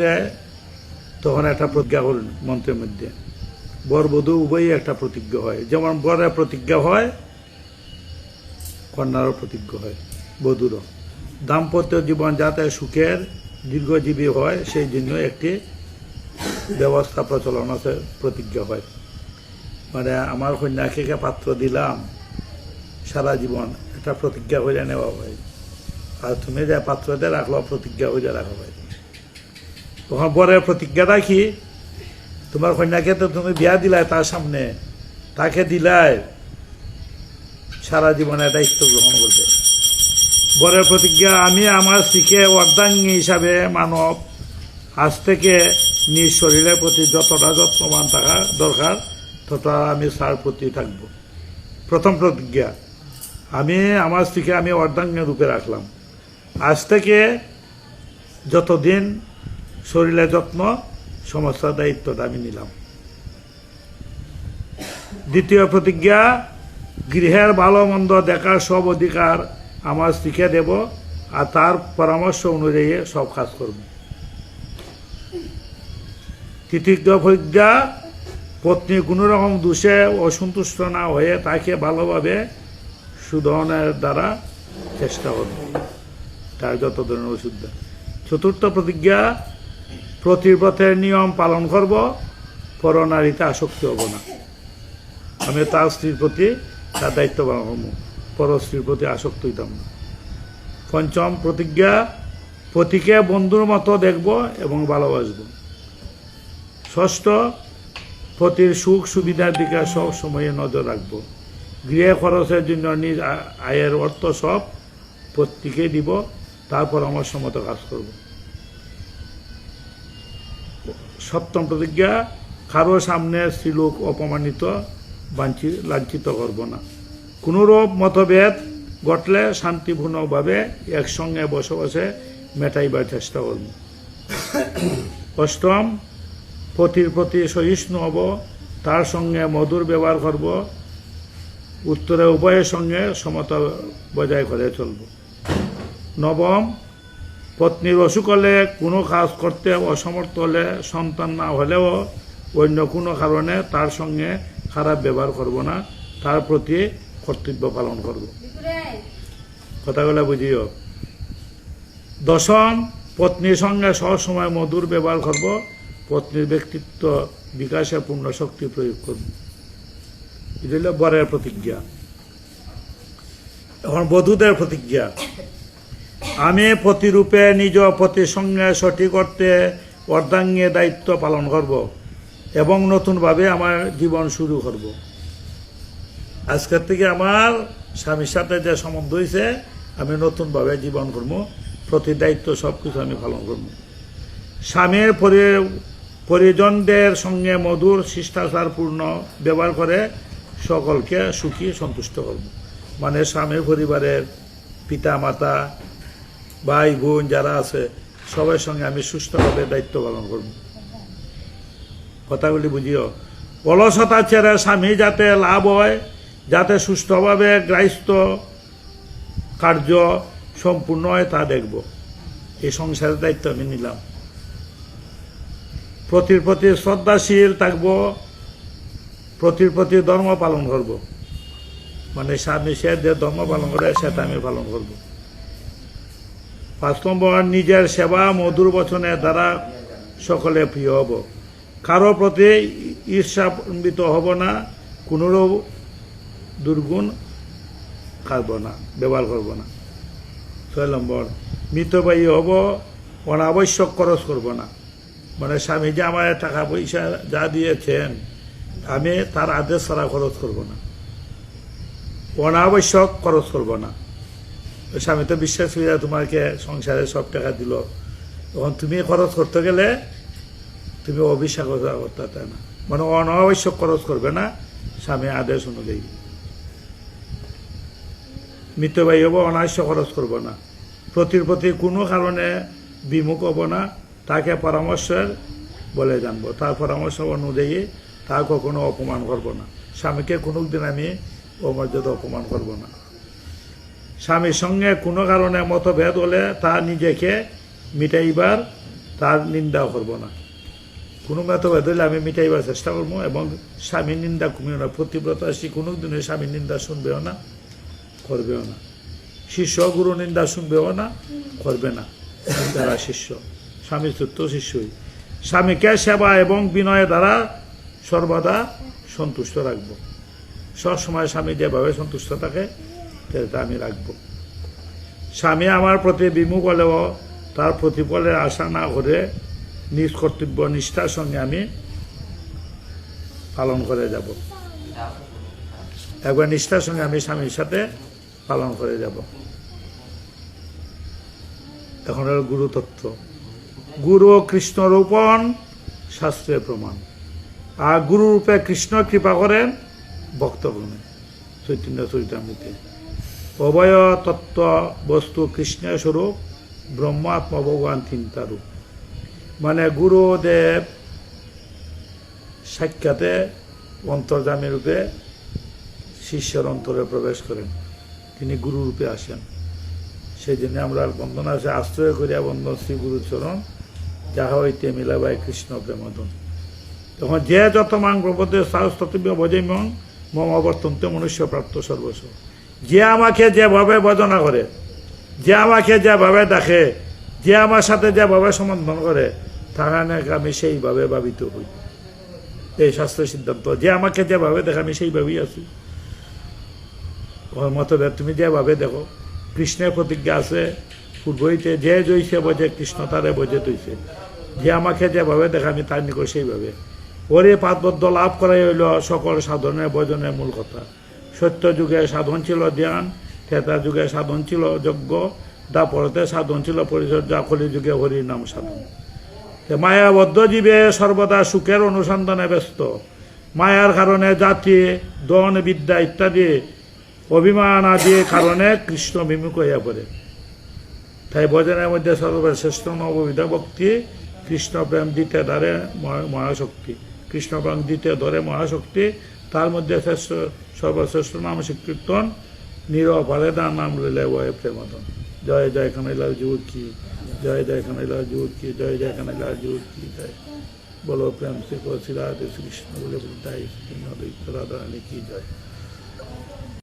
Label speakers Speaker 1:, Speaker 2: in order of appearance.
Speaker 1: দেয় তখন একটা প্রতিজ্ঞা হল মন্ত্রের মধ্যে, বর বধূ উভয়ই একটা প্রতিজ্ঞা হয়। যেমন বরের প্রতিজ্ঞা হয়, কন্যারও প্রতিজ্ঞা হয়, বধূরও। দাম্পত্য জীবন যাতে সুখের দীর্ঘজীবী হয় সেই জন্য একটি ব্যবস্থা প্রচলন আছে, প্রতিজ্ঞা হয়। মানে আমার কন্যাকে পাত্র দিলাম সারা জীবন, একটা প্রতিজ্ঞা হয়ে নেওয়া হয়। আর তুমি যে পাত্রতে রাখলো প্রতিজ্ঞা হয়ে রাখা হয়। তখন বরের প্রতিজ্ঞাটা কি, তোমার কন্যাকে তো তুমি বিয়া দিলাই তার সামনে, তাকে দিলাই সারা জীবনে দায়িত্ব গ্রহণ করবে। বরের প্রতিজ্ঞা, আমি আমার স্ত্রীকে অর্ধাঙ্গী হিসাবে মানব, আজ থেকে নিজ শরীরের প্রতি যতটা যত্নবান থাকা দরকার ততটা আমি তার প্রতি থাকব। প্রথম প্রতিজ্ঞা, আমি আমার স্ত্রীকে আমি অর্ধাঙ্গী রূপে রাখলাম, আজ থেকে যতদিন শরীরের যত্ন সমস্ত দায়িত্বটা আমি নিলাম। দ্বিতীয় প্রতিজ্ঞা, গৃহের ভালো মন্দ দেখার সব অধিকার আমার স্ত্রীকে দেব, আর তার পরামর্শ অনুযায়ী সব কাজ করব। তৃতীয় প্রতিজ্ঞা, পত্নী কোনো রকম দোষে অসন্তুষ্ট না হয়ে তাকে ভালোভাবে শুধনের দ্বারা চেষ্টা করব, তার যত ধরনের অসুবিধা। চতুর্থ প্রতিজ্ঞা, প্রতিব্রতের নিয়ম পালন করব, পরনারীতে আসক্তি হব না। আমি তার স্ত্রীর প্রতি তার দায়িত্ব পালন করব, পর স্ত্রীর প্রতি আসক্ত হইতাম না। পঞ্চম প্রতিজ্ঞা, পতিকে বন্ধুর মতো দেখব এবং ভালোবাসব। ষষ্ঠ, পতির সুখ সুবিধার দিকে সব সময়ে নজর রাখব। গৃহে খরচের জন্য নিজ আয়ের অর্থ সব পত্নীকে দিব, তার পরামর্শ মতো কাজ করব। সপ্তম প্রতিজ্ঞা, কারো সামনে স্ত্রীলোক অপমানিত লাঞ্ছিত করব না। কোনোরূপ মতভেদ ঘটলে শান্তিপূর্ণভাবে একসঙ্গে বসে বসে মেটাইবার চেষ্টা করব। অষ্টম, পতির প্রতি সহিষ্ণু হব, তার সঙ্গে মধুর ব্যবহার করব, উত্তরে উভয়ের সঙ্গে সমতা বজায় করে চলব। নবম, পত্নীর অসুখ হলে কোনো কাজ করতে অসমর্থ হলে, সন্তান না হলেও অন্য কোনো কারণে তার সঙ্গে খারাপ ব্যবহার করব না, তার প্রতি কর্তব্য পালন করব। কথাগুলো বুঝিও। দশম, পত্নীর সঙ্গে সবসময় মধুর ব্যবহার করব, পত্নীর ব্যক্তিত্ব বিকাশে পূর্ণ শক্তি প্রয়োগ করব। এটা হল বরের প্রতিজ্ঞা। এখন বধূদের প্রতিজ্ঞা, আমি প্রতিরূপে নিজ পতির সঙ্গে সঠিক অর্থে অর্ধাঙ্গী দায়িত্ব পালন করব এবং নতুনভাবে আমার জীবন শুরু করব। আজকের থেকে আমার স্বামীর সাথে যে সম্বন্ধ হয়েছে, আমি নতুনভাবে জীবন করব, প্রতি দায়িত্ব সব কিছু আমি পালন করব। স্বামীর পরিজনদের সঙ্গে মধুর শিষ্টাচারপূর্ণ ব্যবহার করে সকলকে সুখী সন্তুষ্ট করব। মানে স্বামীর পরিবারের পিতা মাতা ভাই বোন যারা আছে সবার সঙ্গে আমি সুস্থভাবে দায়িত্ব পালন করব। কথাগুলি বুঝিও। অলসতা ছেড়ে স্বামী যাতে লাভ হয়, যাতে সুস্থভাবে গৃহস্থ কার্য সম্পূর্ণ হয় তা দেখব। এই সংসারের দায়িত্ব আমি নিলাম। প্রতির প্রতি শ্রদ্ধাশীল থাকব, প্রতির প্রতি ধর্ম পালন করব। মানে স্বামী সে যে ধর্ম পালন করে সেটা আমি পালন করব। 5 নম্বর, নিজের সেবা মধুর বচনের দ্বারা সকলে প্রিয় হব, কারো প্রতি ঈর্ষান্বিত হব না, কোনোরূপ দুর্গুণ খাব না, ব্যবহার করব না। 6 নম্বর, মিতব্যয়ী হব, অনাবশ্যক খরচ করব না। মানে স্বামী যে আমার টাকা পয়সা যা দিয়েছেন আমি তার আদেশ ছাড়া খরচ করব না, অনাবশ্যক খরচ করব না। স্বামী তো বিশ্বাস করিয়া তোমাকে সংসারে সব টাকা দিল, তখন তুমি খরচ করতে গেলে তুমি অবিশ্বাস করতে না, মানে অনাবশ্যক খরচ করবে না স্বামী আদেশ অনুযায়ী। মিতব্যয়ী হব, অনাবশ্যক খরচ করব না। প্রতির প্রতি কোনো কারণে বিমুখ হব না, তাকে পরামর্শের বলে জানবো, তার পরামর্শ অনুযায়ী তা কখনো অপমান করব না। স্বামীকে কোনো দিন আমি অমর্যাদা অপমান করব না। স্বামীর সঙ্গে কোনো কারণে মতভেদ হলে তা নিজেকে মিটাইবার তার নিন্দাও করবো না। কোনো মতভেদ হইলে আমি মিটাইবার চেষ্টা করবো, এবং স্বামীর নিন্দা কমিও না। প্রতিব্রতা সে কোনো দিনে স্বামীর নিন্দা শুনবেও না, করবেও না। শিষ্য গুরু নিন্দা শুনবেও না, করবে না। তারা শিষ্য, স্বামীর চতুর্থ শিষ্যই। স্বামীকে সেবা এবং বিনয় দ্বারা সর্বদা সন্তুষ্ট রাখবো। সবসময় স্বামী যেভাবে সন্তুষ্ট থাকে সেটা আমি রাখবো। স্বামী আমার প্রতি বিমুখ হলেও তার প্রতিফলের আশা না করে নিজ কর্তব্য নিষ্ঠার সঙ্গে আমি পালন করে যাব। একবার নিষ্ঠার সঙ্গে আমি স্বামীর সাথে পালন করে যাব। এখন হল গুরুতত্ত্ব। গুরু ও কৃষ্ণ রূপণ শাস্ত্রের প্রমাণ। আর গুরু রূপে কৃষ্ণ কৃপা করেন ভক্তগণে, চৈতন্য চরিতামৃতে। অভয় তত্ত্ব বস্তু কৃষ্ণের স্বরূপ, ব্রহ্মাত্মা ভগবান চিন্তা রূপ। মানে গুরুদেব সাক্ষাতে অন্তর্যামী রূপে শিষ্যের অন্তরে প্রবেশ করেন, তিনি গুরু রূপে আসেন। সেই জন্য আমরা বন্দনা আছে, আশ্রয় করিয়া বন্দন শ্রী গুরুচরণ, যাহা হইতে মিলাবাই কৃষ্ণ প্রেমদন। তখন যে যত মাং প্রপদে সাহস্তব্য ভজে মন মম অবর্তন্তে মনুষ্য প্রাপ্ত সর্বস্ব। যে আমাকে যেভাবে ভজনা করে, যে আমাকে যেভাবে দেখে, যে আমার সাথে যেভাবে সম্বোধন করে, তাহা আমি সেইভাবে ভাবিত হই। এই শাস্ত্রের সিদ্ধান্ত, যে আমাকে যেভাবে দেখে আমি সেইভাবেই আছি। মতভেদ, তুমি যেভাবে দেখো। কৃষ্ণের প্রতিজ্ঞা আছে পূর্বইতে, যে জইছে বোঝে কৃষ্ণ তারে বোঝে তৈছে। যে আমাকে যেভাবে দেখে আমি তার নিকট সেইভাবে। ওরে পাদবদ্ধ লাভ করাই হইল সকল সাধনের ভজনের মূল কথা। সত্য যুগে সাধন ছিল ধ্যান, ত্রেতা যুগে সাধন ছিল যজ্ঞ, দ্বাপরতে সাধন ছিল পরিচর্যা, কলি যুগে হরির নাম সাধন। মায়াবদ্ধ জীবে সর্বদা সুখের অনুসন্ধানে ব্যস্ত। মায়ার কারণে জাতি, দন, বিদ্যা ইত্যাদি অভিমান আদি কারণে কৃষ্ণ বিমুখ হইয়া পড়ে। তাই ভজনের মধ্যে সর্বশ্রেষ্ঠ নববিধা ভক্তি, কৃষ্ণ প্রেম দিতে ধরে মহাশক্তি। কৃষ্ণ প্রেম দিতে ধরে মহাশক্তি। তার মধ্যে সর্বশ্রেষ্ঠ নাম কীর্তন, নিরপারে তার নাম লইলে বয়ে প্রেমদন। জয় জয় কানাইলাল যুগ কি, জয় জয় কানাইলাল যুগ কি, জয় জয় কানাইলাল যুগ কি জয়। বলো প্রেম সে শ্রী রাধে শ্রী কৃষ্ণ বলে বলতাই রাধা রানী কি জয়।